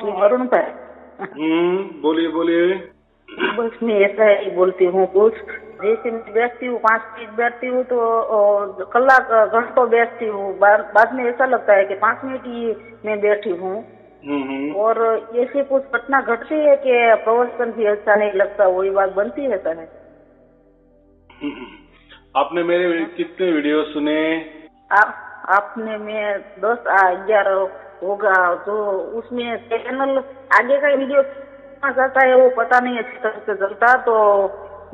बैठी हूँ अरुण भाई। बोलिए बोलिए। बस मैं ऐसा ही बोलती हूँ कुछ, जैसे मैं बैठती हूँ 5 मिनट बैठती हूँ तो कलाक घंटों बैठती हूँ, बाद में ऐसा लगता है कि 5 मिनट ही मैं बैठी हूँ। और ऐसी कुछ घटना घटती है कि प्रवचन भी अच्छा नहीं लगता, वही बात बनती है सर। आपने मेरे कितने वीडियो सुने? आपने मैं 10-11 होगा, तो उसमें चैनल आगे का वीडियो जाता है वो पता नहीं अच्छी तरह से चलता, तो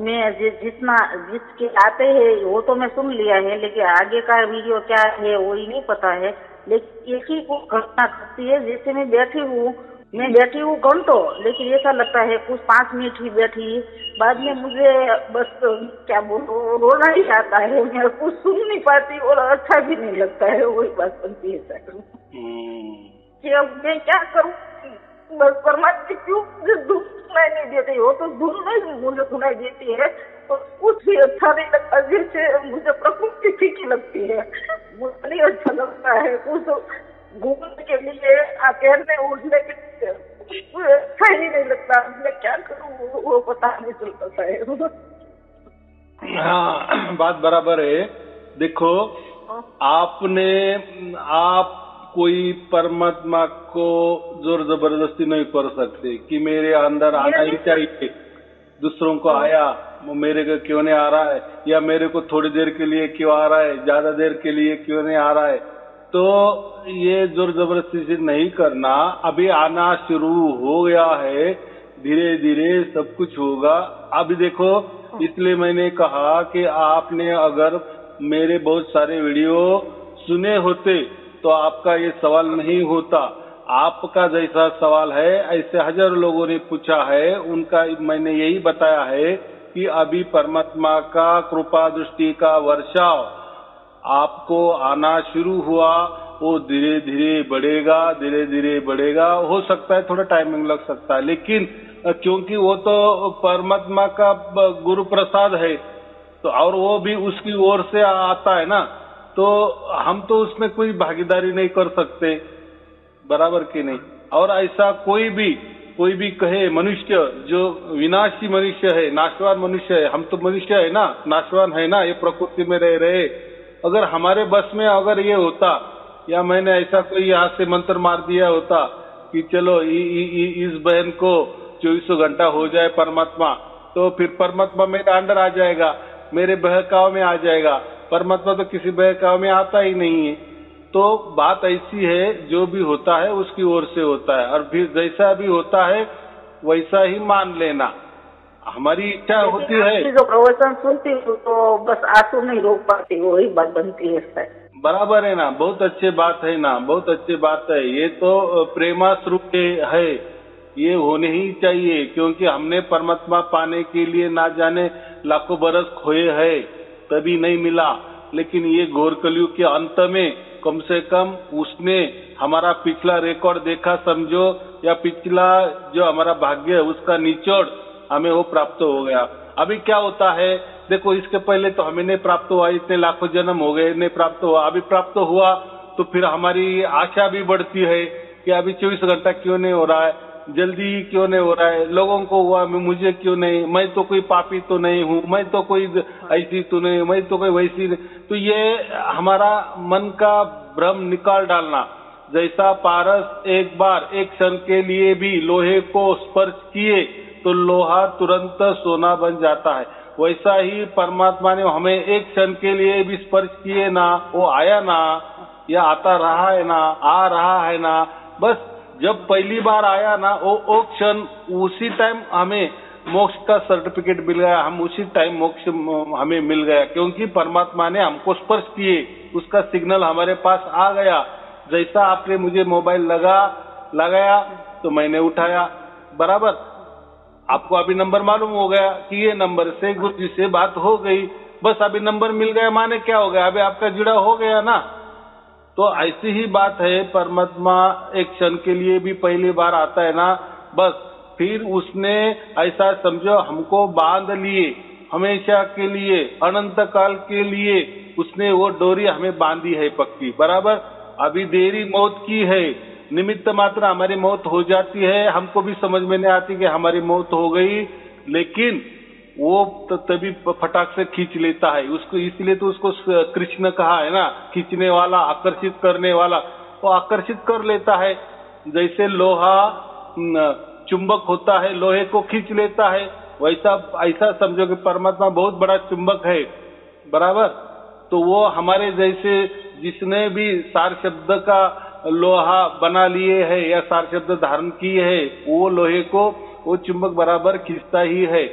मैं जिसके आते हैं वो तो मैं सुन लिया है, लेकिन आगे का वीडियो क्या है वही नहीं पता है। लेकिन एक ही को घटना घटती है, जैसे मैं बैठी हूँ घंटों, लेकिन ऐसा लगता है कुछ 5 मिनट ही बैठी, बाद में मुझे बस क्या बोलूं रोना ही आता है, मैं कुछ सुन नहीं पाती और अच्छा भी नहीं लगता है, वही बात बनती है सर कि अब मैं क्या करूँ। बस परमात्मा क्यों मुझे धुन सुनाई नहीं देती, हो तो धुन नहीं मुझे सुनाई देती है तो कुछ भी अच्छा नहीं लगता, जैसे मुझे प्रकृति फीकी लगती है, मुझे नहीं अच्छा लगता है कुछ घूमने के लिए तैरने उठने के लिए अच्छा ही नहीं लगता, मैं क्या करूँ वो पता नहीं चल पाता है। हाँ, बात बराबर है। देखो आप कोई परमात्मा को जोर जबरदस्ती नहीं कर सकते कि मेरे अंदर आना ही चाहिए, दूसरों को आया वो मेरे को क्यों नहीं आ रहा है, या मेरे को थोड़ी देर के लिए क्यों आ रहा है, ज्यादा देर के लिए क्यों नहीं आ रहा है। तो ये जोर जबरदस्ती से नहीं करना, अभी आना शुरू हो गया है, धीरे धीरे सब कुछ होगा। अभी देखो, इसलिए मैंने कहा कि आपने अगर मेरे बहुत सारे वीडियो सुने होते तो आपका ये सवाल नहीं होता। आपका जैसा सवाल है ऐसे हजारों लोगों ने पूछा है, उनका मैंने यही बताया है कि अभी परमात्मा का कृपा दृष्टि का वर्षाव आपको आना शुरू हुआ, वो धीरे धीरे बढ़ेगा। हो सकता है थोड़ा टाइमिंग लग सकता है, लेकिन क्योंकि वो तो परमात्मा का गुरु प्रसाद है, तो और वो भी उसकी ओर से आता है ना, तो हम तो उसमें कोई भागीदारी नहीं कर सकते, बराबर कि नहीं। और ऐसा कोई भी कहे मनुष्य जो विनाशी मनुष्य है, नाशवान मनुष्य है, हम तो मनुष्य है ना, नाशवान है ना, ये प्रकृति में रह रहे। अगर हमारे बस में अगर ये होता, या मैंने ऐसा कोई यहाँ से मंत्र मार दिया होता कि चलो इस बहन को 24 घंटा हो जाए परमात्मा, तो फिर परमात्मा मेरे अंडर आ जाएगा, मेरे बहकाव में आ जाएगा। परमात्मा तो किसी बहकाव में आता ही नहीं है। तो बात ऐसी है, जो भी होता है उसकी ओर से होता है, और फिर जैसा भी होता है वैसा ही मान लेना, हमारी इच्छा होती है। जो प्रवचन सुनती हूँ तो बस आंसू नहीं रोक पाती, वही बात बनती है। बराबर है ना, बहुत अच्छी बात है ना, बहुत अच्छी बात है। ये तो प्रेमास्वरूप है, ये होने ही चाहिए, क्योंकि हमने परमात्मा पाने के लिए ना जाने लाखों बरस खोए हैं, तभी नहीं मिला। लेकिन ये घोर कलयुग के अंत में कम से कम उसने हमारा पिछला रिकॉर्ड देखा समझो, या पिछला जो हमारा भाग्य है उसका निचोड़ हमें वो प्राप्त हो गया। अभी क्या होता है देखो, इसके पहले तो हमें नहीं प्राप्त हुआ, इतने लाखों जन्म हो गए नहीं प्राप्त हुआ, अभी प्राप्त हुआ तो फिर हमारी आशा भी बढ़ती है कि अभी 24 घंटा क्यों नहीं हो रहा है, जल्दी क्यों नहीं हो रहा है, लोगों को हुआ मुझे क्यों नहीं, मैं तो कोई पापी तो नहीं हूँ, मैं तो कोई ऐसी तो नहीं, मैं तो कोई वैसी नहीं। तो ये हमारा मन का भ्रम निकाल डालना। जैसा पारस एक बार एक क्षण के लिए भी लोहे को स्पर्श किए तो लोहा तुरंत सोना बन जाता है, वैसा ही परमात्मा ने हमें एक क्षण के लिए भी स्पर्श किए ना, वो आया ना, या आता रहा है ना, आ रहा है ना, बस जब पहली बार आया ना वो क्षण, उसी टाइम हमें मोक्ष का सर्टिफिकेट मिल गया, हम उसी टाइम मोक्ष हमें मिल गया, क्योंकि परमात्मा ने हमको स्पर्श किए, उसका सिग्नल हमारे पास आ गया। जैसा आपने मुझे मोबाइल लगाया तो मैंने उठाया, बराबर। आपको अभी नंबर मालूम हो गया कि ये नंबर से गुरु जी से बात हो गई, बस अभी नंबर मिल गया, माने क्या हो गया, अभी आपका जुड़ा हो गया ना। तो ऐसी ही बात है, परमात्मा एक क्षण के लिए भी पहली बार आता है ना, बस फिर उसने ऐसा समझो हमको बांध लिए, हमेशा के लिए, अनंत काल के लिए उसने वो डोरी हमें बांधी है पक्की, बराबर। अभी देरी मौत की है, निमित्त मात्र हमारी मौत हो जाती है, हमको भी समझ में नहीं आती कि हमारी मौत हो गई, लेकिन वो तभी फटाक से खींच लेता है उसको। इसलिए तो उसको कृष्ण कहा है ना, खींचने वाला, आकर्षित करने वाला। वो आकर्षित कर लेता है, जैसे लोहा चुंबक होता है, लोहे को खींच लेता है, वैसा ऐसा समझो कि परमात्मा बहुत बड़ा चुंबक है, बराबर। तो वो हमारे जैसे जिसने भी सार शब्द का लोहा बना लिए है या सार शब्द धारण किए है, वो लोहे को वो चुंबक बराबर खींचता ही है।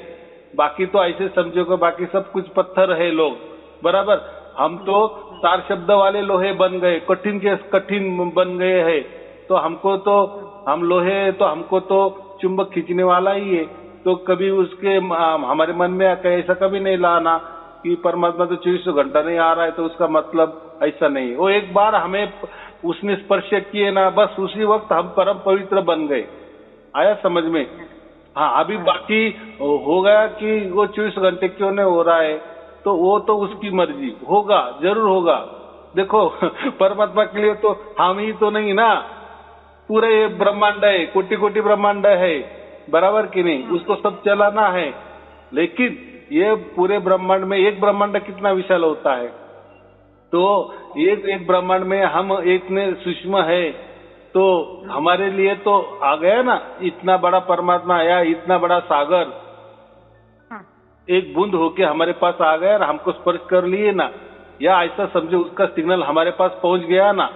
बाकी तो ऐसे समझो कि बाकी सब कुछ पत्थर है लोग, बराबर। हम तो सार शब्द वाले लोहे बन गए, कठिन के कठिन बन गए हैं। तो हमको तो हम लोहे, तो हमको तो चुंबक खींचने वाला ही है। तो कभी उसके हमारे मन में ऐसा कभी नहीं लाना कि परमात्मा तो 24 घंटा नहीं आ रहा है, तो उसका मतलब ऐसा नहीं। वो एक बार हमें उसने स्पर्श किए ना, बस उसी वक्त हम परम पवित्र बन गए। आया समझ में? हाँ, अभी बाकी हो गया कि वो 24 घंटे क्यों नहीं हो रहा है, तो वो तो उसकी मर्जी, होगा, जरूर होगा। देखो परमात्मा के लिए तो हम ही तो नहीं ना, पूरे ये ब्रह्मांड है, कोटि कोटि ब्रह्मांड है, बराबर कि नहीं? उसको सब चलाना है। लेकिन ये पूरे ब्रह्मांड में एक ब्रह्मांड कितना विशाल होता है, तो एक ब्रह्मांड में हम इतने सूक्ष्म है, तो हमारे लिए तो आ गया ना, इतना बड़ा परमात्मा आया, इतना बड़ा सागर एक बूंद होके हमारे पास आ गया ना, हमको स्पर्श कर लिए ना, या ऐसा समझो उसका सिग्नल हमारे पास पहुंच गया ना,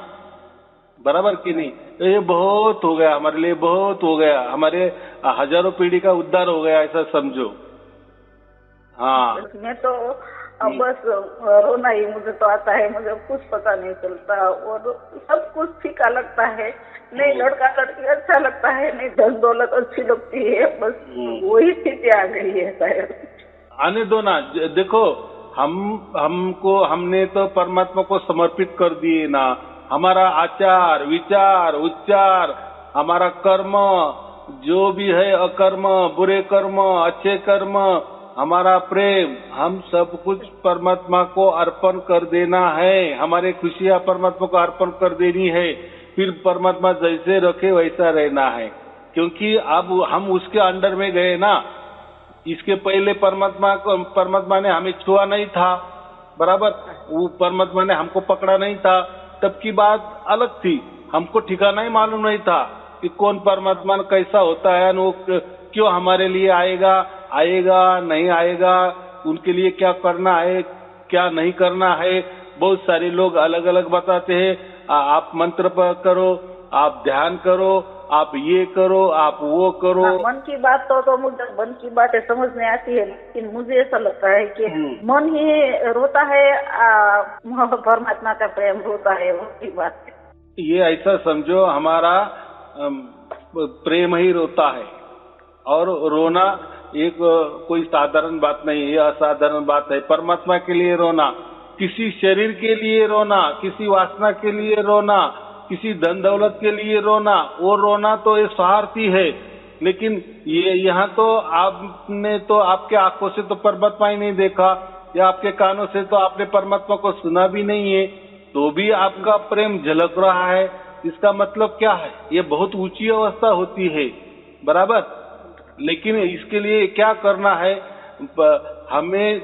बराबर कि नहीं? तो ये बहुत हो गया हमारे लिए, बहुत हो गया, हमारे हजारों पीढ़ी का उद्धार हो गया, ऐसा समझो। हाँ, मैं तो अब बस रोना ही मुझे तो आता है, मुझे कुछ पता नहीं चलता और सब कुछ फीका लगता है। नहीं लड़का लड़की अच्छा लगता है, नहीं धन दौलत अच्छी लगती है, बस वही स्थिति आ गई है शायद। आने दो ना। देखो हमने तो परमात्मा को समर्पित कर दिए ना। हमारा आचार, विचार, उच्चार, हमारा कर्म जो भी है, अकर्म, बुरे कर्म, अच्छे कर्म, हमारा प्रेम, हम सब कुछ परमात्मा को अर्पण कर देना है। हमारे खुशियां परमात्मा को अर्पण कर देनी है। फिर परमात्मा जैसे रखे वैसा रहना है, क्योंकि अब हम उसके अंडर में गए ना। इसके पहले परमात्मा ने हमें छुआ नहीं था, बराबर। वो परमात्मा ने हमको पकड़ा नहीं था, तब की बात अलग थी। हमको ठिकाना ही मालूम नहीं था कि कौन परमात्मा कैसा होता है, वो क्यों हमारे लिए आएगा नहीं आएगा, उनके लिए क्या करना है क्या नहीं करना है। बहुत सारे लोग अलग अलग बताते हैं, आप मंत्र पर करो, आप ध्यान करो, आप ये करो, आप वो करो। मन की बात तो मुझे मन की बातें समझ में आती है, लेकिन मुझे ऐसा लगता है कि मन ही रोता है, परमात्मा का प्रेम रोता है, उसकी बात। ये ऐसा समझो, हमारा प्रेम ही रोता है। और रोना एक कोई साधारण बात नहीं है, असाधारण बात है। परमात्मा के लिए रोना, किसी शरीर के लिए रोना, किसी वासना के लिए रोना, किसी धन दौलत के लिए रोना, वो रोना तो ये स्वार्थी है। लेकिन ये यहाँ तो आपने तो आपके आंखों से तो परमात्मा ही नहीं देखा, या आपके कानों से तो आपने परमात्मा को सुना भी नहीं है, तो भी आपका प्रेम झलक रहा है। इसका मतलब क्या है? ये बहुत ऊंची अवस्था होती है, बराबर। लेकिन इसके लिए क्या करना है? हमें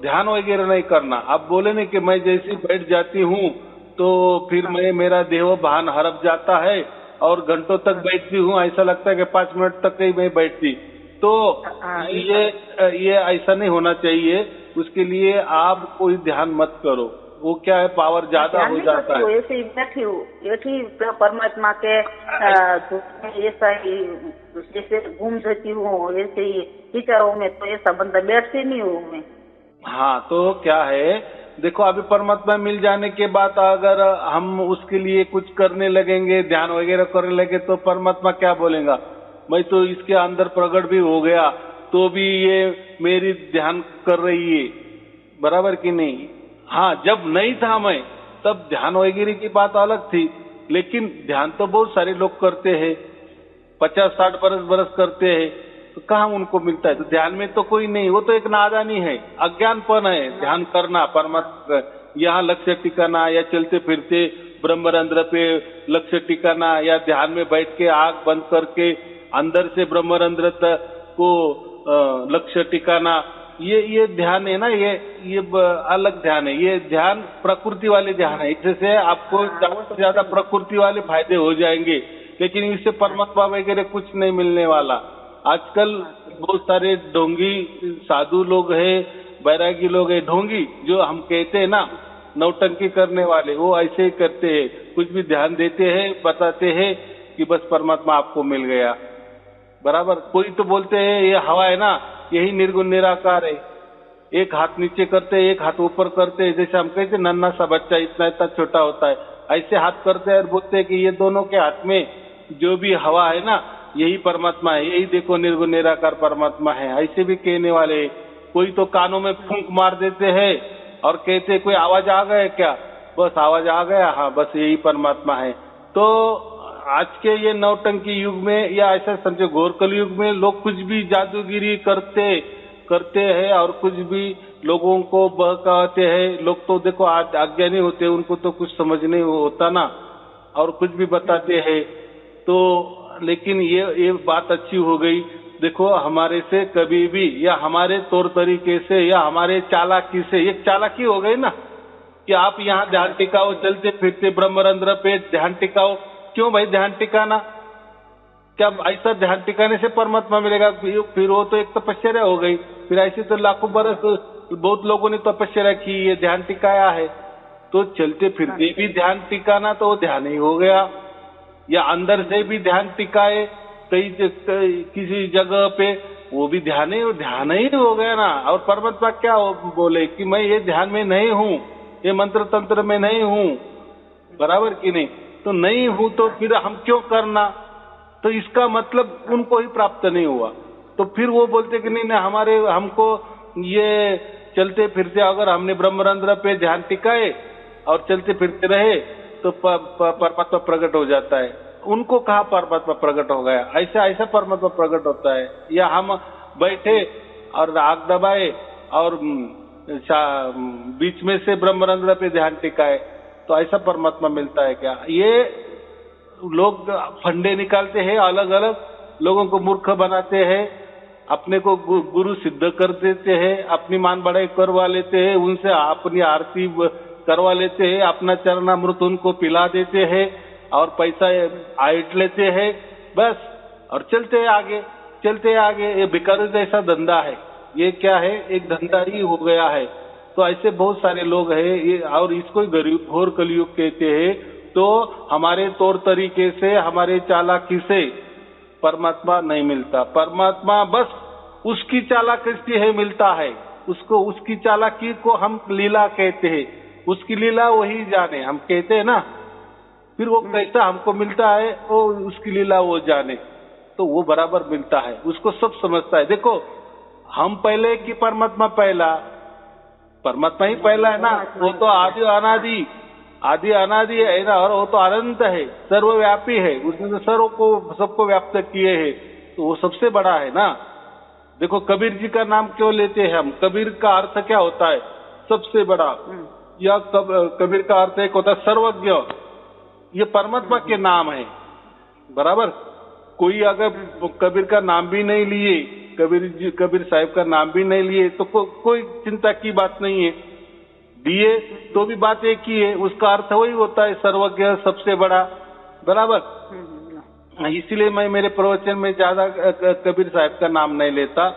ध्यान वगैरह नहीं करना। आप बोले नहीं कि मैं जैसे बैठ जाती हूँ तो फिर मेरा देह भान हरप जाता है और घंटों तक बैठती हूँ, ऐसा लगता है कि 5 मिनट तक ही मैं बैठती। तो ये ऐसा नहीं होना चाहिए। उसके लिए आप कोई ध्यान मत करो, वो क्या है, पावर ज्यादा हो जाता है। ऐसे ही बैठी हूँ, बैठी परमात्मा के ऐसा ही जैसे घूम जाती हूँ, ऐसे ही विचारों में, तो ऐसा बंदा बैठती नहीं हूँ मैं। हाँ, तो क्या है, देखो अभी परमात्मा मिल जाने के बाद अगर हम उसके लिए कुछ करने लगेंगे, ध्यान वगैरह करने लगे, तो परमात्मा क्या बोलेगा? मैं तो इसके अंदर प्रकट भी हो गया, तो भी ये मेरी ध्यान कर रही है, बराबर कि नहीं? हाँ, जब नहीं था मैं, तब ध्यान वगैरह की बात अलग थी। लेकिन ध्यान तो बहुत सारे लोग करते हैं, 50-60 बरस करते हैं, तो कहाँ उनको मिलता है? तो ध्यान में तो कोई नहीं, वो तो एक नादानी है, अज्ञानपन है। ध्यान करना, परमात्मा यहाँ लक्ष्य टिकाना या चलते फिरते ब्रह्मरंध्र पे लक्ष्य टिकाना या ध्यान में बैठ के आंख बंद करके अंदर से ब्रह्मरंध्र को लक्ष्य टिकाना, ये ध्यान है ना, ये अलग ध्यान है। ये ध्यान प्रकृति वाले ध्यान है, इससे आपको ज्यादा से ज्यादा प्रकृति वाले फायदे हो जाएंगे, लेकिन इससे परमात्मा वगैरह कुछ नहीं मिलने वाला। आजकल बहुत सारे ढोंगी साधु लोग हैं, बैरागी लोग हैं, ढोंगी जो हम कहते हैं ना, नौटंकी करने वाले, वो ऐसे ही करते हैं, कुछ भी ध्यान देते हैं, बताते हैं कि बस परमात्मा आपको मिल गया, बराबर। कोई तो बोलते हैं ये हवा है ना, यही निर्गुण निराकार है, एक हाथ नीचे करते हैं, एक हाथ ऊपर करते हैं, जैसे हम कहते हैं नन्हा सा बच्चा इतना इतना छोटा होता है, ऐसे हाथ करते हैं और बोलते हैं कि ये दोनों के हाथ में जो भी हवा है ना, यही परमात्मा है, यही देखो निर्गुण निराकार परमात्मा है, ऐसे भी कहने वाले। कोई तो कानों में फूंक मार देते हैं और कहते हैं कोई आवाज आ गया क्या, बस आवाज आ गया, हाँ बस यही परमात्मा है। तो आज के ये नौटंकी युग में या ऐसा समझो घोर कलयुग में लोग कुछ भी जादूगिरी करते हैं और कुछ भी लोगों को बहकाते हैं। लोग तो देखो आज अज्ञानी होते हैं, उनको तो कुछ समझ नहीं होता ना, और कुछ भी बताते हैं। तो लेकिन ये बात अच्छी हो गई, देखो हमारे से कभी भी या हमारे तौर तरीके से या हमारे चालाकी से, एक चालाकी हो गई ना कि आप यहाँ ध्यान टिकाओ, चलते फिरते ब्रह्मरंध्र पे ध्यान टिकाओ। क्यों भाई ध्यान टिकाना, क्या ऐसा ध्यान टिकाने से परमात्मा मिलेगा? फिर वो तो एक तपस्या हो गई, फिर ऐसे तो लाखों बरस बहुत लोगों ने तपस्या की, ये ध्यान टिकाया है। तो चलते फिरते भी ध्यान टिकाना तो वो ध्यान ही हो गया, या अंदर से भी ध्यान टिकाए किसी जगह पे, वो भी ध्यान ही हो गया ना। और परमात्मा क्या बोले कि मैं ये ध्यान में नहीं हूँ, ये मंत्र तंत्र में नहीं हूँ, बराबर कि नहीं? तो नहीं हूँ तो फिर हम क्यों करना? तो इसका मतलब उनको ही प्राप्त नहीं हुआ। तो फिर वो बोलते कि नहीं हमको ये चलते फिरते अगर हमने ब्रह्मरंध्र पे ध्यान टिकाए और चलते फिरते रहे तो परमात्मा प्रकट हो जाता है। उनको कहा परमात्मा प्रकट हो गया? ऐसा परमात्मा प्रकट होता है? या हम बैठे और आग दबाए और बीच में से ब्रह्मरंध्र पे ध्यान टिकाए तो ऐसा परमात्मा मिलता है क्या? ये लोग फंडे निकालते हैं, अलग अलग लोगों को मूर्ख बनाते हैं, अपने को गुरु सिद्ध कर देते हैं, अपनी मान बढ़ाई करवा लेते हैं, उनसे अपनी आरती करवा लेते हैं, अपना चरणामृत उनको पिला देते हैं और पैसा आइट लेते हैं बस, और चलते आगे। ये भिखारी जैसा धंधा है, ये क्या है? एक धंधा ही हो गया है। तो ऐसे बहुत सारे लोग हैं ये, और इसको घोर कलयुग कहते हैं। तो हमारे तौर तरीके से, हमारे चालाकी से परमात्मा नहीं मिलता। परमात्मा बस उसकी चालाकी से मिलता है, उसको उसकी चालाकी को हम लीला कहते हैं, उसकी लीला वही जाने, हम कहते हैं ना। फिर वो कैसा हमको मिलता है, वो उसकी लीला वो जाने, तो वो बराबर मिलता है, उसको सब समझता है। देखो हम पहले कि परमात्मा पहला? परमात्मा ही पहला है ना, वो तो आदि अनादि है ना, और वो तो अनंत है, सर्वव्यापी है, उसने तो सबको व्याप्त किए हैं, तो वो सबसे बड़ा है ना। देखो कबीर जी का नाम क्यों लेते हैं हम? कबीर का अर्थ क्या होता है? सबसे बड़ा। या कबीर का अर्थ एक होता है सर्वज्ञ। ये परमात्मा के नाम है, बराबर। कोई अगर कबीर का नाम भी नहीं लिए, कबीर साहिब का नाम भी नहीं लिए तो कोई चिंता की बात नहीं है, दिए तो भी बात एक ही है, उसका अर्थ वही होता है, सर्वज्ञ, सबसे बड़ा, बराबर। इसलिए मैं मेरे प्रवचन में ज्यादा कबीर साहब का नाम नहीं लेता,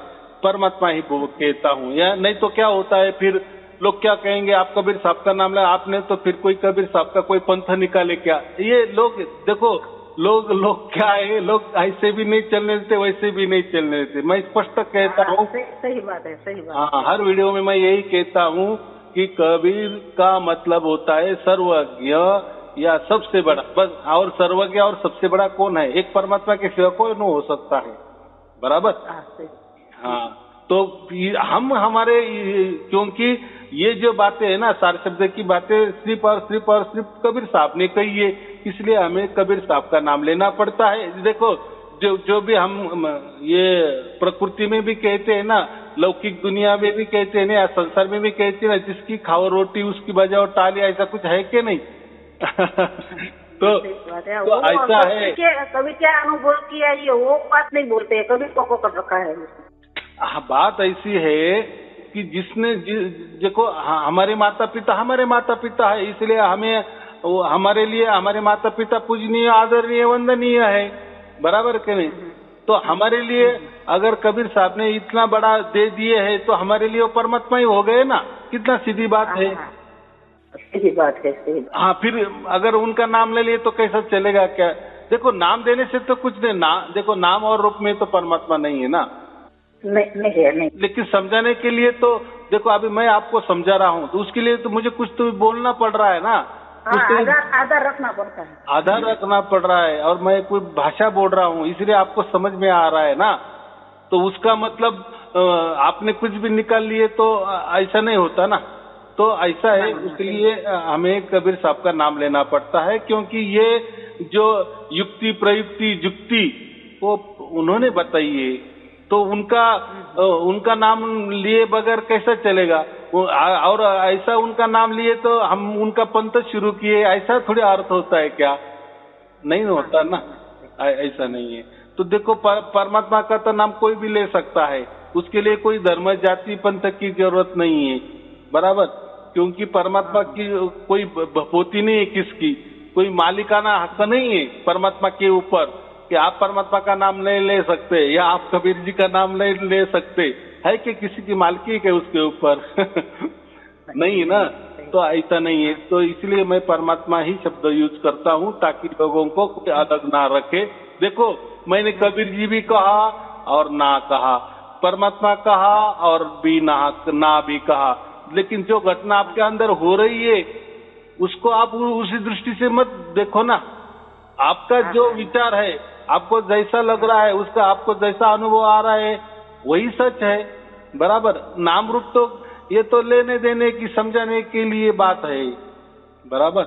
परमात्मा ही कहता हूँ। या नहीं तो क्या होता है, फिर लोग क्या कहेंगे, आप कबीर साहब का नाम लिया आपने, तो फिर कोई कबीर साहब का कोई पंथ निकाले क्या? ये लोग देखो, लोग क्या है, लोग ऐसे भी नहीं चलने देते, वैसे भी नहीं चलने देते। मैं स्पष्ट कहता हूँ, सही बात है, सही बात। हाँ, हर वीडियो में मैं यही कहता हूँ कि कबीर का मतलब होता है सर्वज्ञ या सबसे बड़ा, बस। और सर्वज्ञ और सबसे बड़ा कौन है? एक परमात्मा के सिवा कोई नहीं हो सकता है, बराबर। हाँ, तो हम हमारे, क्योंकि ये जो बातें है ना, सार शब्द की बातें सिर्फ और सिर्फ कबीर साहब ने कही है, इसलिए हमें कबीर साहब का नाम लेना पड़ता है। देखो जो भी हम ये प्रकृति में भी कहते हैं ना, लौकिक दुनिया में भी कहते हैं ना, संसार में भी कहते हैं ना, जिसकी खाओ रोटी उसकी बजाओ ताली, ऐसा कुछ है कि नहीं? तो ऐसा है, कभी क्या अनुभव किया ये वो बात नहीं बोलते हैं, कभी पको कर रखा है। हाँ, बात ऐसी है कि जिसने देखो हमारे माता पिता है, इसलिए हमें हमारे लिए हमारे माता पिता पूजनीय, आदरणीय, वंदनीय है, बराबर के नहीं। तो हमारे लिए अगर कबीर साहब ने इतना बड़ा दे दिए है तो हमारे लिए वो परमात्मा ही हो गए ना। कितना सीधी बात है। सीधी बात है, सही। हाँ, फिर अगर उनका नाम ले लिए तो कैसा चलेगा क्या? देखो नाम देने से तो कुछ नहीं ना, देखो नाम और रूप में तो परमात्मा नहीं है ना। नहीं। लेकिन समझाने के लिए तो देखो अभी मैं आपको समझा रहा हूँ, तो उसके लिए तो मुझे कुछ तो बोलना पड़ रहा है ना। आधार रखना पड़ता है। आधार रखना पड़ रहा है, और मैं कोई भाषा बोल रहा हूँ इसलिए आपको समझ में आ रहा है ना। तो उसका मतलब आपने कुछ भी निकाल लिए तो ऐसा नहीं होता ना। तो ऐसा है, इसलिए हमें कबीर साहब का नाम लेना पड़ता है, क्योंकि ये जो युक्ति प्रयुक्ति जुक्ति वो उन्होंने बताई है। तो उनका नाम लिए बगैर कैसा चलेगा? और ऐसा उनका नाम लिए तो हम उनका पंथ शुरू किए, ऐसा थोड़ी अर्थ होता है क्या? नहीं होता ना, ऐसा नहीं है। तो देखो परमात्मा का तो नाम कोई भी ले सकता है, उसके लिए कोई धर्म जाति पंथ की जरूरत नहीं है, बराबर। क्योंकि परमात्मा की कोई भपोती नहीं है, किसकी कोई मालिकाना हक नहीं है परमात्मा के ऊपर कि आप परमात्मा का नाम नहीं ले सकते या आप कबीर जी का नाम नहीं ले सकते। है कि किसी की मालकी है उसके ऊपर? नहीं है ना। तो ऐसा नहीं है। तो इसलिए मैं परमात्मा ही शब्द यूज करता हूँ ताकि लोगों को कोई अलग ना रखे। देखो मैंने कबीर जी भी कहा और ना कहा, परमात्मा कहा और भी ना भी कहा, लेकिन जो घटना आपके अंदर हो रही है उसको आप उसी दृष्टि से मत देखो ना। आपका जो विचार है, आपको जैसा लग रहा है, उसका आपको जैसा अनुभव आ रहा है वही सच है, बराबर। नाम रूप तो ये तो लेने देने की समझाने के लिए बात है, बराबर।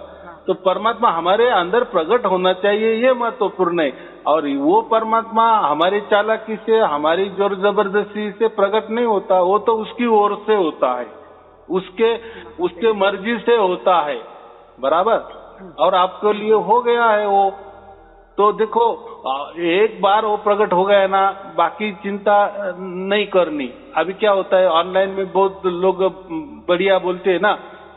तो परमात्मा हमारे अंदर प्रकट होना चाहिए, ये महत्वपूर्ण है। और वो परमात्मा हमारी चालाकी से, हमारी जोर जबरदस्ती से प्रकट नहीं होता, वो तो उसकी ओर से होता है, उसके मर्जी से होता है, बराबर। और आपके लिए हो गया है वो। तो देखो एक बार वो प्रकट हो गया ना, बाकी चिंता नहीं करनी। अभी क्या होता है ऑनलाइन में बहुत लोग बढ़िया बोलते हैं ना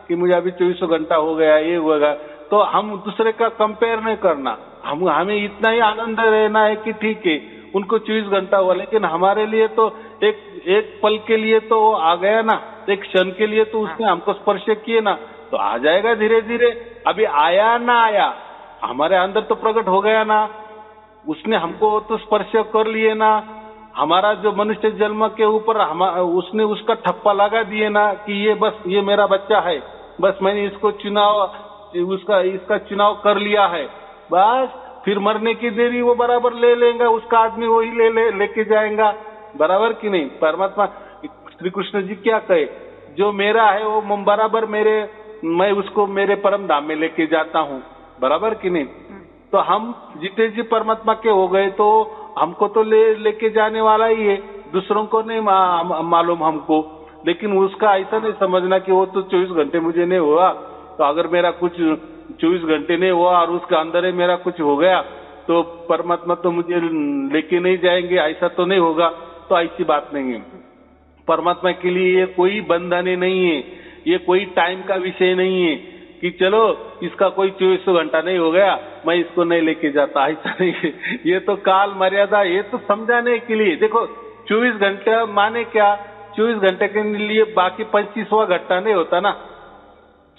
कि मुझे अभी 24 घंटा हो गया, ये होगा। तो हम दूसरे का कंपेयर नहीं करना, हमें इतना ही आनंद रहना है कि ठीक है उनको 24 घंटा हुआ, लेकिन हमारे लिए तो एक पल के लिए तो आ गया ना, एक क्षण के लिए तो उसने हमको स्पर्श किए ना, तो आ जाएगा धीरे धीरे। अभी आया ना आया, हमारे अंदर तो प्रकट हो गया ना, उसने हमको तो स्पर्श कर लिए ना। हमारा जो मनुष्य जन्म के ऊपर उसने उसका ठप्पा लगा दिए ना कि ये बस ये मेरा बच्चा है, बस मैंने इसको इसका चुनाव कर लिया है, बस। फिर मरने की देरी वो बराबर ले लेगा, उसका आदमी वही लेके जाएगा, बराबर कि नहीं। परमात्मा श्री कृष्ण जी क्या कहे, जो मेरा है वो बराबर मैं उसको मेरे परम धाम में लेके जाता हूँ, बराबर कि नहीं। तो हम जिते जी परमात्मा के हो गए तो हमको तो लेके जाने वाला ही है, दूसरों को नहीं मालूम हमको। लेकिन उसका ऐसा नहीं समझना कि वो तो 24 घंटे मुझे नहीं हुआ, तो अगर मेरा कुछ 24 घंटे नहीं हुआ और उसके अंदर ही मेरा कुछ हो गया तो परमात्मा तो मुझे लेके नहीं जाएंगे, ऐसा तो नहीं होगा। तो ऐसी बात नहीं है। परमात्मा के लिए ये कोई बंधन नहीं है, ये कोई टाइम का विषय नहीं है कि चलो इसका कोई 24 घंटा नहीं हो गया मैं इसको नहीं लेके जाता, ऐसा नहीं है। ये तो काल मर्यादा, ये तो समझाने के लिए। देखो 24 घंटे माने क्या, 24 घंटे के लिए बाकी 25वां घंटा नहीं होता ना,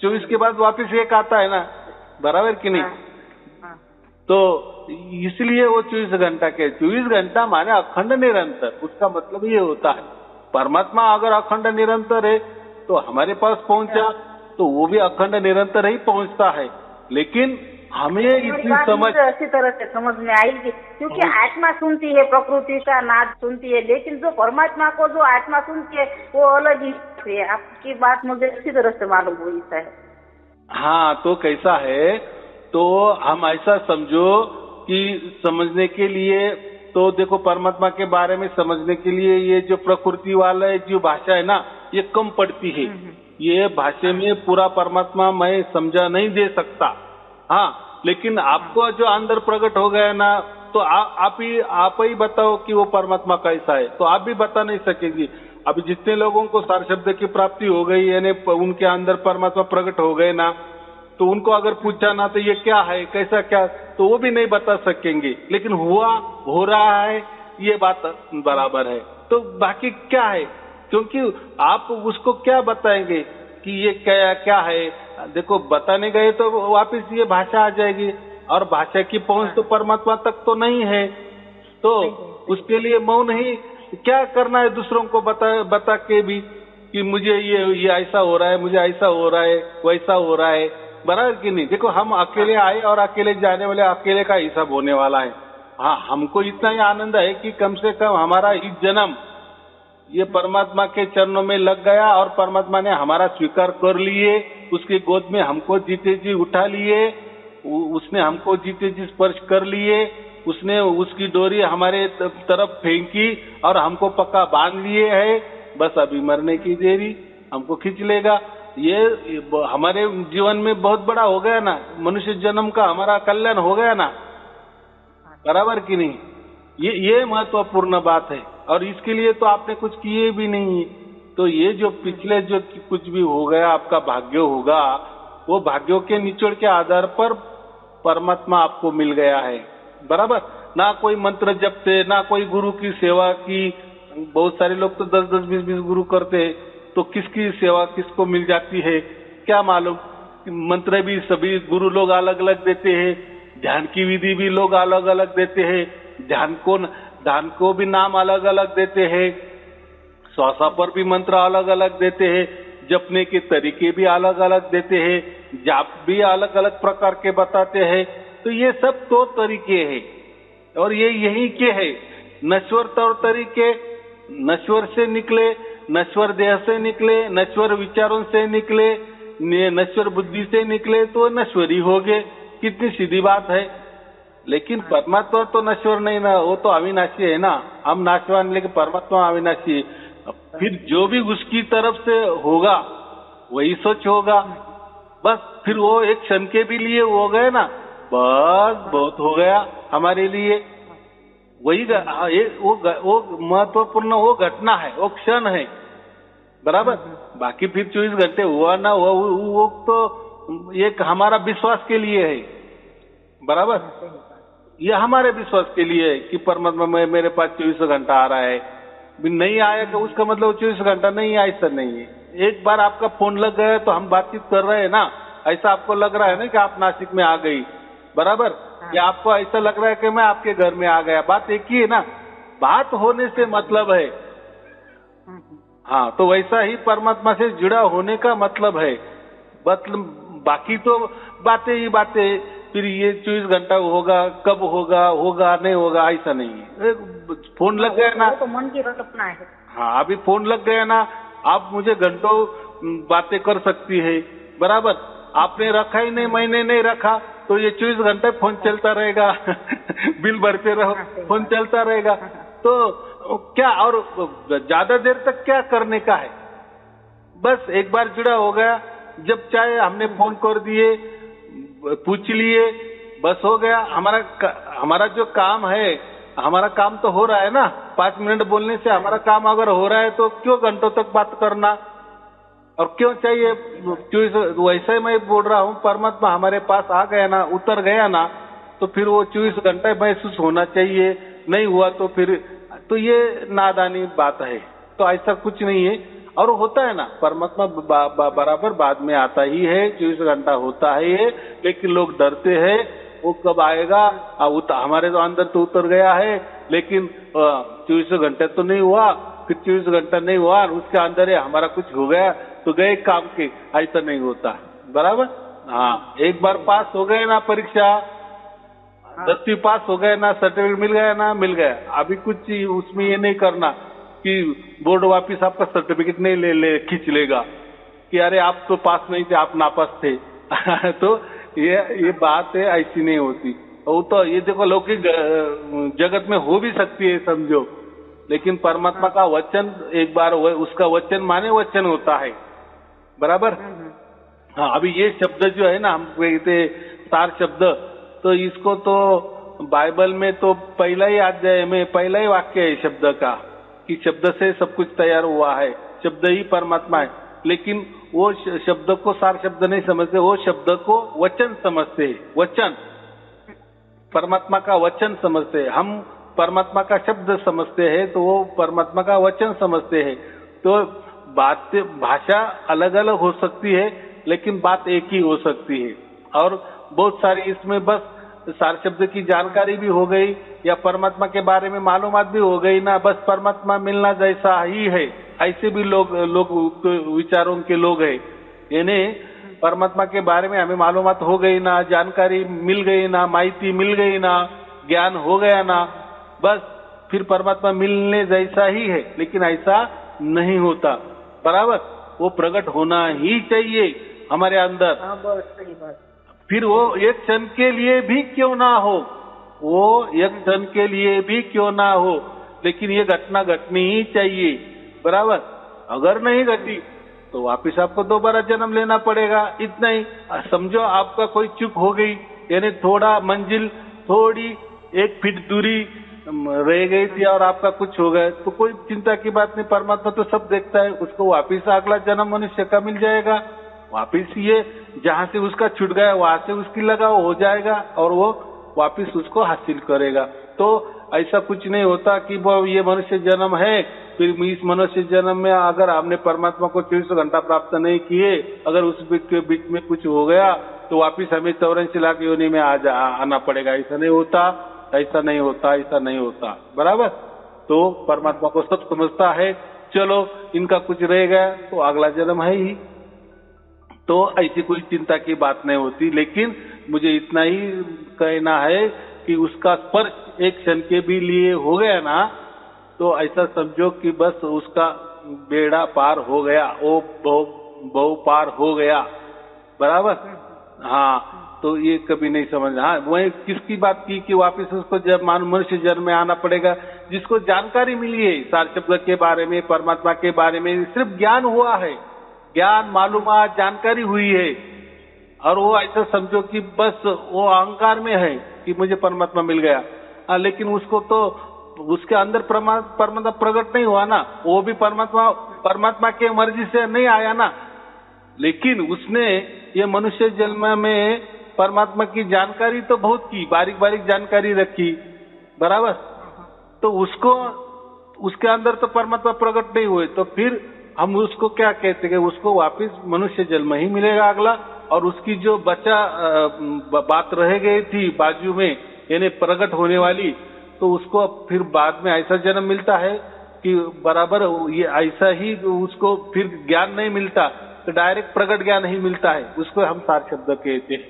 24 के बाद वापस एक आता है ना, बराबर कि नहीं। तो इसलिए वो 24 घंटा के 24 घंटा माने अखंड निरंतर, उसका मतलब ये होता है। परमात्मा अगर अखंड निरंतर है तो हमारे पास पहुंचा तो वो भी अखंड निरंतर ही पहुंचता है। लेकिन हमें इतनी समझ अच्छी तरह से समझ में आई क्योंकि आत्मा सुनती है, प्रकृति का नाद सुनती है, लेकिन जो परमात्मा को जो आत्मा सुनती है वो अलग ही है। आपकी बात मुझे अच्छी तरह से मालूम हुई है। हाँ, तो कैसा है, तो हम ऐसा समझो कि समझने के लिए तो देखो परमात्मा के बारे में समझने के लिए ये जो प्रकृति वाला जो भाषा है ना ये कम पड़ती है। ये भाषा में पूरा परमात्मा मैं समझा नहीं दे सकता, हाँ, लेकिन आपको जो अंदर प्रकट हो गया ना, तो आप ही बताओ कि वो परमात्मा कैसा है, तो आप भी बता नहीं सकेंगी। अभी जितने लोगों को सार शब्द की प्राप्ति हो गई, यानी उनके अंदर परमात्मा प्रकट हो गए ना, तो उनको अगर पूछा ना तो ये क्या है, कैसा क्या, तो वो भी नहीं बता सकेंगे। लेकिन हुआ, हो रहा है, ये बात बराबर है। तो बाकी क्या है, क्योंकि आप उसको क्या बताएंगे कि ये क्या क्या है। देखो, बताने गए तो वापिस ये भाषा आ जाएगी, और भाषा की पहुंच तो परमात्मा तक तो नहीं है। तो उसके लिए मौन ही क्या करना है, दूसरों को बता के भी कि मुझे ये ऐसा हो रहा है, मुझे ऐसा हो रहा है, वैसा हो रहा है, बराबर कि नहीं। देखो, हम अकेले आए और अकेले जाने वाले, अकेले का हिसाब होने वाला है। हाँ, हमको इतना ही आनंद है कि कम से कम हमारा इस जन्म ये परमात्मा के चरणों में लग गया, और परमात्मा ने हमारा स्वीकार कर लिए, उसकी गोद में हमको जीते जी उठा लिए, उसने हमको जीते जी स्पर्श कर लिए, उसने उसकी डोरी हमारे तरफ फेंकी और हमको पक्का बांध लिए है। बस अभी मरने की देरी, हमको खींच लेगा। ये हमारे जीवन में बहुत बड़ा हो गया ना, मनुष्य जन्म का हमारा कल्याण हो गया ना, बराबर कि नहीं। ये महत्वपूर्ण बात है, और इसके लिए तो आपने कुछ किए भी नहीं। तो ये जो पिछले जो कुछ भी हो गया, आपका भाग्य होगा, वो भाग्यों के निचोड़ के आधार पर परमात्मा आपको मिल गया है, बराबर। ना कोई मंत्र जपते, ना कोई गुरु की सेवा की। बहुत सारे लोग तो 10-10, 20-20 गुरु करते, तो किसकी सेवा किसको मिल जाती है क्या मालूम। मंत्र भी सभी गुरु लोग अलग अलग देते हैं, ध्यान की विधि भी लोग अलग अलग देते हैं, ध्यान को भी नाम अलग अलग देते हैं, श्वासा पर भी मंत्र अलग अलग देते हैं, जपने के तरीके भी अलग अलग देते हैं, जाप भी अलग अलग प्रकार के बताते हैं। तो ये सब तौर तरीके हैं, और ये यही के है नश्वर तौर तरीके। नश्वर से निकले, नश्वर देह से निकले, नश्वर विचारों से निकले, नश्वर बुद्धि से निकले, तो नश्वरी हो गए। कितनी सीधी बात है। लेकिन परमात्मा तो नश्वर नहीं ना, वो तो अविनाशी है ना। हम नाशवान, लेकिन परमात्मा अविनाशी है। फिर जो भी उसकी तरफ से होगा वही सच होगा। बस फिर वो एक क्षण के भी लिए हो गए ना, बस बहुत हो गया हमारे लिए। वही वो महत्वपूर्ण वो घटना है, वो क्षण है, बराबर। बाकी फिर 24 घंटे हुआ ना हुआ, वो तो एक हमारा विश्वास के लिए है, बराबर। ये हमारे विश्वास के लिए है कि परमात्मा मेरे पास 24 घंटा आ रहा है। नहीं आया तो उसका मतलब 24 घंटा नहीं है, ऐसा नहीं है। एक बार आपका फोन लग गया तो हम बातचीत कर रहे हैं ना, ऐसा आपको लग रहा है ना कि आप नासिक में आ गई, बराबर। या आपको ऐसा लग रहा है कि मैं आपके घर में आ गया, बात एक ही है ना। बात होने से मतलब है। हाँ, तो वैसा ही परमात्मा से जुड़ा होने का मतलब है। बाकी तो बातें ही बातें। फिर ये 24 घंटा होगा, कब होगा, होगा नहीं होगा, ऐसा नहीं है। फोन लग गया ना, तो मन की कल्पना है। हाँ, अभी फोन लग गया ना, आप मुझे घंटों बातें कर सकती है, बराबर। आपने रखा ही नहीं, मैंने नहीं रखा, तो ये 24 घंटे फोन चलता रहेगा। बिल भरते रहो, फोन चलता रहेगा। तो क्या, और ज्यादा देर तक क्या करने का है। बस एक बार जुड़ा हो गया, जब चाहे हमने फोन कर दिए, पूछ लिए, बस हो गया। हमारा जो काम है, हमारा काम तो हो रहा है ना। 5 मिनट बोलने से हमारा काम अगर हो रहा है, तो क्यों घंटों तक बात करना, और क्यों चाहिए। वैसे मैं बोल रहा हूँ, परमात्मा हमारे पास आ गया ना, उतर गया ना, तो फिर वो 24 घंटे महसूस होना चाहिए। नहीं हुआ तो फिर तो ये नादानी बात है। तो ऐसा कुछ नहीं है, और होता है ना, परमात्मा बराबर बाद में आता ही है, 24 घंटा होता है ये। लेकिन लोग डरते हैं, वो कब आएगा। हमारे तो अंदर तो उतर गया है, लेकिन 24 घंटे तो नहीं हुआ, फिर 24 घंटा नहीं हुआ, उसके अंदर है हमारा कुछ हो गया तो गए काम के। ऐसा नहीं होता, बराबर। हाँ, एक बार पास हो गए ना परीक्षा, 10वीं पास हो गए ना, सर्टिफिकेट मिल गया ना, मिल गया। अभी कुछ उसमें ये नहीं करना कि बोर्ड वापिस आपका सर्टिफिकेट नहीं ले खींच लेगा कि अरे आप तो पास नहीं थे, आप नापास थे। तो ये बात है, ऐसी नहीं होती। वो तो ये देखो, लौकिक जगत में हो भी सकती है, समझो। लेकिन परमात्मा का वचन एक बार उसका वचन माने वचन होता है, बराबर। हाँ, अभी ये शब्द जो है ना, हम कहते सार शब्द, तो इसको तो बाइबल में तो पहला ही अध्याय में पहला ही वाक्य है शब्द का, कि शब्द से सब कुछ तैयार हुआ है, शब्द ही परमात्मा है। लेकिन वो शब्द को सार शब्द नहीं समझते, वो शब्द को वचन समझते हैं, वचन, परमात्मा का वचन समझते हैं। हम परमात्मा का शब्द समझते हैं, तो वो परमात्मा का वचन समझते हैं। तो बात भाषा अलग अलग हो सकती है, लेकिन बात एक ही हो सकती है। और बहुत सारी इसमें बस सार शब्द की जानकारी भी हो गई, या परमात्मा के बारे में मालूमात भी हो गई ना, बस परमात्मा मिलना जैसा ही है, ऐसे भी लोग विचारों के लोग हैं। यानी परमात्मा के बारे में हमें मालूमात हो गई ना, जानकारी मिल गई ना, माहिती मिल गई ना, ज्ञान हो गया ना, बस फिर परमात्मा मिलने जैसा ही है। लेकिन ऐसा नहीं होता, बराबर। वो प्रकट होना ही चाहिए हमारे अंदर। बहुत सही बात। फिर वो एक क्षण के लिए भी क्यों ना हो, वो एक क्षण के लिए भी क्यों ना हो, लेकिन ये घटना घटनी ही चाहिए, बराबर। अगर नहीं घटी तो वापिस आपको दोबारा जन्म लेना पड़ेगा, इतना ही। समझो आपका कोई चूक हो गई, यानी थोड़ा मंजिल थोड़ी 1 फीट दूरी रह गई थी और आपका कुछ हो गया, तो कोई चिंता की बात नहीं, परमात्मा तो सब देखता है। उसको वापिस अगला जन्म मनुष्य का मिल जाएगा, वापिस ये जहां से उसका छूट गया वहां से उसकी लगाव हो जाएगा और वो वापिस उसको हासिल करेगा। तो ऐसा कुछ नहीं होता कि वो ये मनुष्य जन्म है, फिर इस मनुष्य जन्म में अगर हमने परमात्मा को 24 घंटा प्राप्त नहीं किए, अगर उस बीच में कुछ हो गया तो वापिस हमें 84 लाख योनि में आना पड़ेगा। ऐसा नहीं होता, ऐसा नहीं होता, ऐसा नहीं होता, बराबर। तो परमात्मा को सब समझता है, चलो इनका कुछ रह गया तो अगला जन्म है ही, तो ऐसी कोई चिंता की बात नहीं होती। लेकिन मुझे इतना ही कहना है कि उसका स्पर्श एक क्षण के भी लिए हो गया ना, तो ऐसा समझो कि बस उसका बेड़ा पार हो गया, वो बहु पार हो गया, बराबर। हाँ, तो ये कभी नहीं समझना। हाँ, वही किसकी बात की कि वापस उसको जब मनुष्य जन्म में आना पड़ेगा, जिसको जानकारी मिली है सार शब्द के बारे में, परमात्मा के बारे में, सिर्फ ज्ञान हुआ है, ज्ञान मालूमात जानकारी हुई है, और वो ऐसा समझो कि बस वो अहंकार में है कि मुझे परमात्मा मिल गया। लेकिन उसको तो उसके अंदर परमात्मा प्रकट नहीं हुआ ना, वो भी परमात्मा के मर्जी से नहीं आया ना। लेकिन उसने ये मनुष्य जन्म में परमात्मा की जानकारी तो बहुत की, बारीक बारीक जानकारी रखी, बराबर। तो उसको उसके अंदर तो परमात्मा प्रकट नहीं हुए, तो फिर हम उसको क्या कहते हैं, उसको वापिस मनुष्य जन्म ही मिलेगा अगला। और उसकी जो बात रह गई थी बाजू में, यानी प्रकट होने वाली, तो उसको फिर बाद में ऐसा जन्म मिलता है कि बराबर ये ऐसा ही उसको फिर ज्ञान नहीं मिलता, तो डायरेक्ट प्रकट ज्ञान ही मिलता है, उसको हम सार शब्द कहते हैं,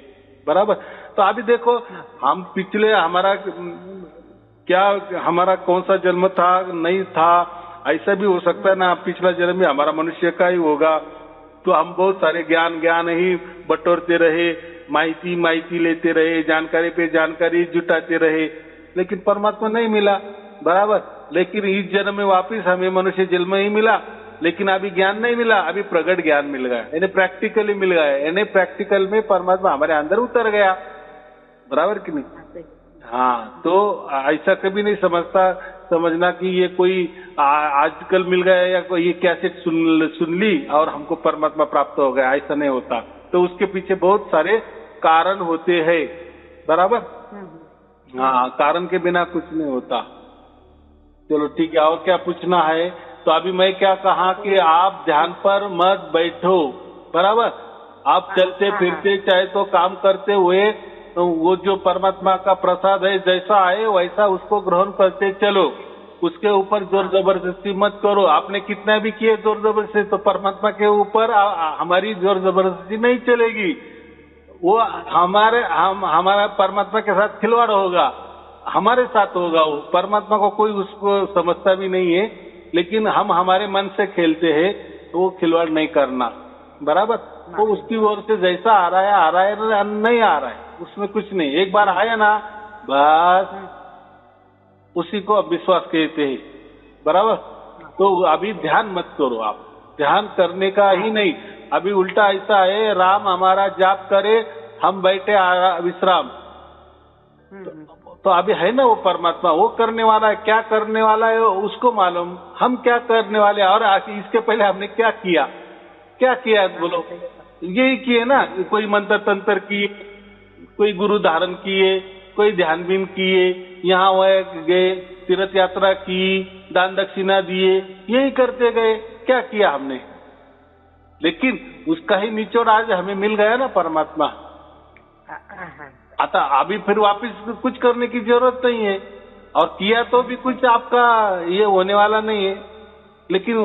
बराबर। तो अभी देखो, हम पिछले हमारा कौन सा जन्म था नहीं था, ऐसा भी हो सकता है ना, पिछला जन्म में हमारा मनुष्य का ही होगा, तो हम बहुत सारे ज्ञान ही बटोरते रहे, माहिती लेते रहे, जानकारी पे जानकारी जुटाते रहे, लेकिन परमात्मा नहीं मिला, बराबर। लेकिन इस जन्म में वापिस हमें मनुष्य जन्म ही मिला, लेकिन अभी ज्ञान नहीं मिला, अभी प्रकट ज्ञान मिल गया, यानी प्रैक्टिकली मिल गया, यानी प्रैक्टिकल में परमात्मा हमारे अंदर उतर गया, बराबर कि नहीं। हाँ, तो ऐसा कभी नहीं समझना कि ये कोई आजकल मिल गया या कोई ये कैसेट सुन ली और हमको परमात्मा प्राप्त हो गया, ऐसा नहीं होता। तो उसके पीछे बहुत सारे कारण होते हैं, बराबर। हाँ, कारण के बिना कुछ नहीं होता। चलो ठीक है, और क्या पूछना है? तो अभी मैं क्या कहा कि आप ध्यान पर मत बैठो, बराबर। आप चलते फिरते चाहे तो काम करते हुए, तो वो जो परमात्मा का प्रसाद है जैसा है वैसा उसको ग्रहण करते चलो, उसके ऊपर जोर जबरदस्ती मत करो। आपने कितना भी किए जोर जबरदस्ती, तो परमात्मा के ऊपर हमारी जोर जबरदस्ती नहीं चलेगी, वो हमारा परमात्मा के साथ खिलवाड़ होगा, हमारे साथ होगा। वो परमात्मा को कोई उसको समझता भी नहीं है, लेकिन हम हमारे मन से खेलते हैं, तो वो खिलवाड़ नहीं करना, बराबर। तो उसकी ओर से जैसा आ रहा है नहीं आ रहा है, उसमें कुछ नहीं, एक बार आया ना बस उसी को विश्वास कहते हैं, बराबर। तो अभी ध्यान मत करो, आप ध्यान करने का ही नहीं, अभी उल्टा ऐसा है, राम हमारा जाप करे हम बैठे विश्राम, तो अभी है ना वो परमात्मा, वो करने वाला है, क्या करने वाला है उसको मालूम, हम क्या करने वाले हैं और इसके पहले हमने क्या किया, क्या किया बोलो, यही किए ना, कोई मंत्र तंत्र किए, कोई गुरु धारण किए, कोई ध्यान बीन किए, यहाँ वह गए, तीर्थ यात्रा की, दान दक्षिणा दिए, यही करते गए, क्या किया हमने। लेकिन उसका ही निचोड़ आज हमें मिल गया ना परमात्मा। आता अभी फिर वापस कुछ करने की जरूरत नहीं है, और किया तो भी कुछ आपका ये होने वाला नहीं है, लेकिन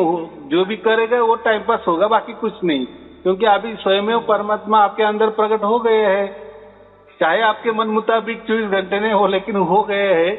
जो भी करेगा वो टाइम पास होगा, बाकी कुछ नहीं, क्योंकि अभी स्वयं परमात्मा आपके अंदर प्रकट हो गए हैं। चाहे आपके मन मुताबिक 24 घंटे नहीं हो, लेकिन हो गए हैं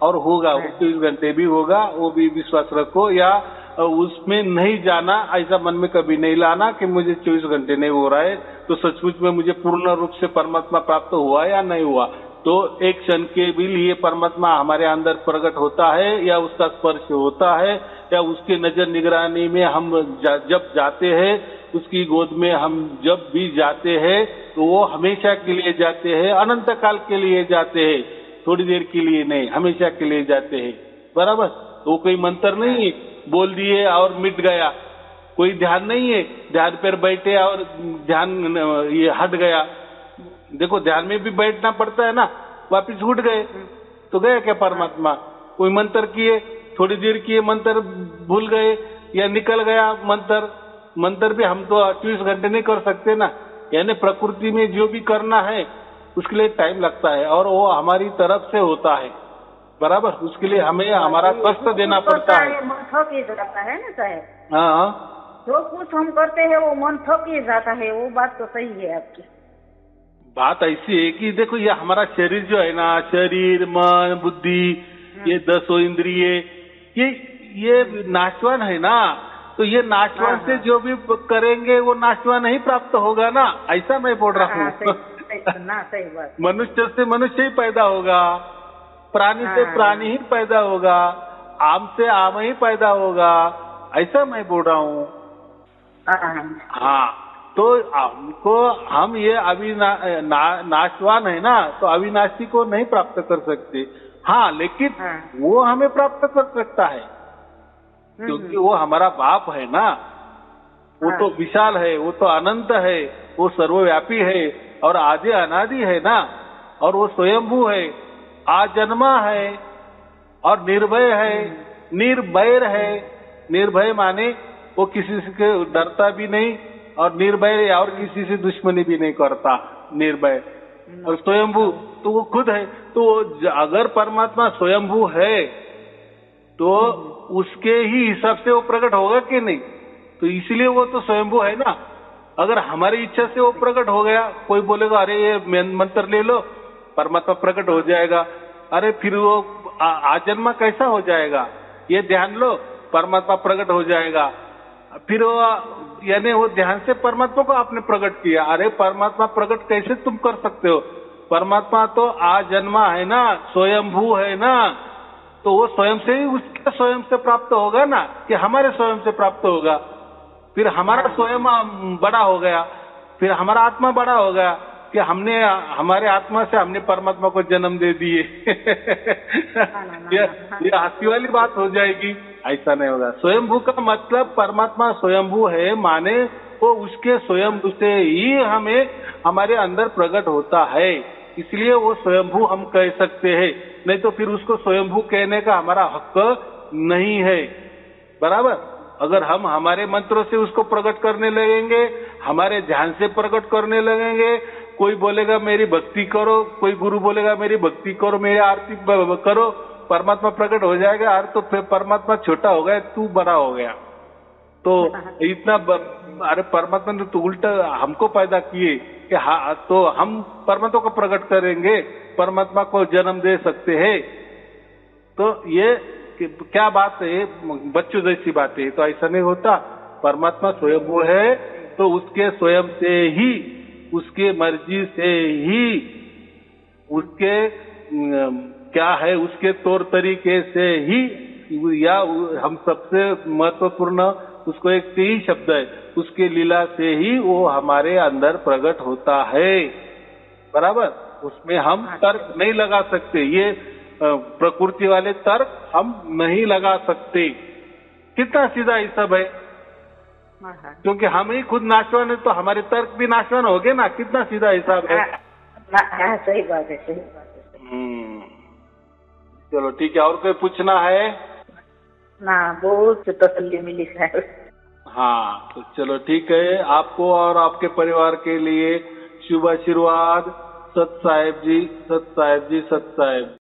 और होगा, वो 24 घंटे भी होगा, वो भी विश्वास रखो। या उसमें नहीं जाना, ऐसा मन में कभी नहीं लाना कि मुझे 24 घंटे नहीं हो रहा है तो सचमुच में मुझे पूर्ण रूप से परमात्मा प्राप्त हुआ या नहीं हुआ। तो एक क्षण के भी लिए परमात्मा हमारे अंदर प्रकट होता है या उसका स्पर्श होता है या उसके नजर निगरानी में हम जब जाते हैं, उसकी गोद में हम जब भी जाते हैं तो वो हमेशा के लिए जाते हैं, अनंत काल के लिए जाते हैं, थोड़ी देर के लिए नहीं, हमेशा के लिए जाते हैं। बराबर, तो कोई मंत्र नहीं है बोल दिए और मिट गया, कोई ध्यान नहीं है ध्यान पर बैठे और ध्यान ये हट गया। देखो ध्यान में भी बैठना पड़ता है ना, वापिस उठ गए तो गया क्या परमात्मा। कोई मंत्र किए, थोड़ी देर किए, मंत्र भूल गए या निकल गया मंत्र भी हम तो 24 घंटे नहीं कर सकते ना। यानी प्रकृति में जो भी करना है उसके लिए टाइम लगता है और वो हमारी तरफ से होता है। बराबर, उसके लिए हमें हमारा कष्ट देना पड़ता है। मन थक ही जाता है ना साहब। हाँ, जो कुछ हम करते हैं वो मन थक ही जाता है, वो बात तो सही है आपकी। बात ऐसी है कि देखो ये हमारा शरीर जो है ना, शरीर मन बुद्धि ये 10 इंद्रिय ये नाशवान है ना, तो ये नाशवान से जो भी करेंगे वो नाशवान ही प्राप्त होगा ना, ऐसा मैं बोल रहा हूँ। सही बात। मनुष्य से मनुष्य ही पैदा होगा, प्राणी से प्राणी ही पैदा होगा, आम से आम ही पैदा होगा, ऐसा मैं बोल रहा हूँ। हाँ, तो हमको हम ये नाशवान है ना, तो अविनाशी को नहीं प्राप्त कर सकते। हाँ, लेकिन वो हमें प्राप्त कर सकता है क्योंकि वो हमारा बाप है ना, वो तो विशाल है, वो तो अनंत है, वो सर्वव्यापी है और आदि अनादि है ना, और वो स्वयंभू है, आजन्मा है और निर्भय है, निर्भय है। निर्भय माने वो किसी से डरता भी नहीं और निर्भय और किसी से दुश्मनी भी नहीं करता, निर्भय। और स्वयंभू तो वो खुद है। तो अगर परमात्मा स्वयंभू है तो उसके ही हिसाब से वो प्रकट होगा कि नहीं, तो इसलिए वो तो स्वयंभू है ना। अगर हमारी इच्छा से वो प्रकट हो गया, कोई बोलेगा अरे ये मंत्र ले लो परमात्मा प्रकट हो जाएगा, अरे फिर वो आजन्मा कैसा हो जाएगा, ये ध्यान लो परमात्मा प्रकट हो जाएगा, फिर वो यानी वो ध्यान से परमात्मा को आपने प्रकट किया, अरे परमात्मा प्रकट कैसे तुम कर सकते हो, परमात्मा तो आजन्मा है ना, स्वयंभू है ना, तो वो स्वयं से ही उसके स्वयं से प्राप्त होगा ना कि हमारे स्वयं से प्राप्त होगा। फिर हमारा स्वयं बड़ा हो गया, फिर हमारा आत्मा बड़ा हो गया कि हमने हमारे आत्मा से हमने परमात्मा को जन्म दे दिए। ये हंसी वाली बात हो जाएगी, ऐसा नहीं होगा। स्वयंभू का मतलब परमात्मा स्वयंभू है माने वो उसके स्वयंभू से ही हमें हमारे अंदर प्रकट होता है, इसलिए वो स्वयंभू हम कह सकते हैं, नहीं तो फिर उसको स्वयंभू कहने का हमारा हक नहीं है। बराबर, अगर हम हमारे मंत्रों से उसको प्रकट करने लगेंगे, हमारे ध्यान से प्रकट करने लगेंगे, कोई बोलेगा मेरी भक्ति करो, कोई गुरु बोलेगा मेरी भक्ति करो, मेरी आरती करो, परमात्मा प्रकट हो जाएगा। अरे तो फिर परमात्मा छोटा हो गया, तू बड़ा हो गया, तो इतना अरे परमात्मा ने तो उल्टा हमको पैदा किए कि हाँ, तो हम परमात्मा को प्रकट करेंगे, परमात्मा को जन्म दे सकते हैं। तो ये क्या बात है, बच्चों जैसी बात है, तो ऐसा नहीं होता। परमात्मा स्वयंभू है तो उसके स्वयं से ही, उसके मर्जी से ही, उसके क्या है उसके तौर तरीके से ही, या हम सबसे महत्वपूर्ण उसको एक ही शब्द है, उसके लीला से ही वो हमारे अंदर प्रकट होता है। बराबर, उसमें हम तर्क नहीं लगा सकते। ये प्रकृति वाले तर्क हम नहीं लगा सकते। कितना सीधा हिसाब है, क्योंकि हम ही खुद नाशवान है तो हमारे तर्क भी नाशवान हो गए ना। कितना सीधा हिसाब है। सही बात है, सही बात है। चलो ठीक है, और कोई पूछना है? ना, बहुत तसल्ली मिली है। हाँ, तो चलो ठीक है, आपको और आपके परिवार के लिए शुभ आशीर्वाद। सत साहेब जी, सत साहेब जी, सत साहेब।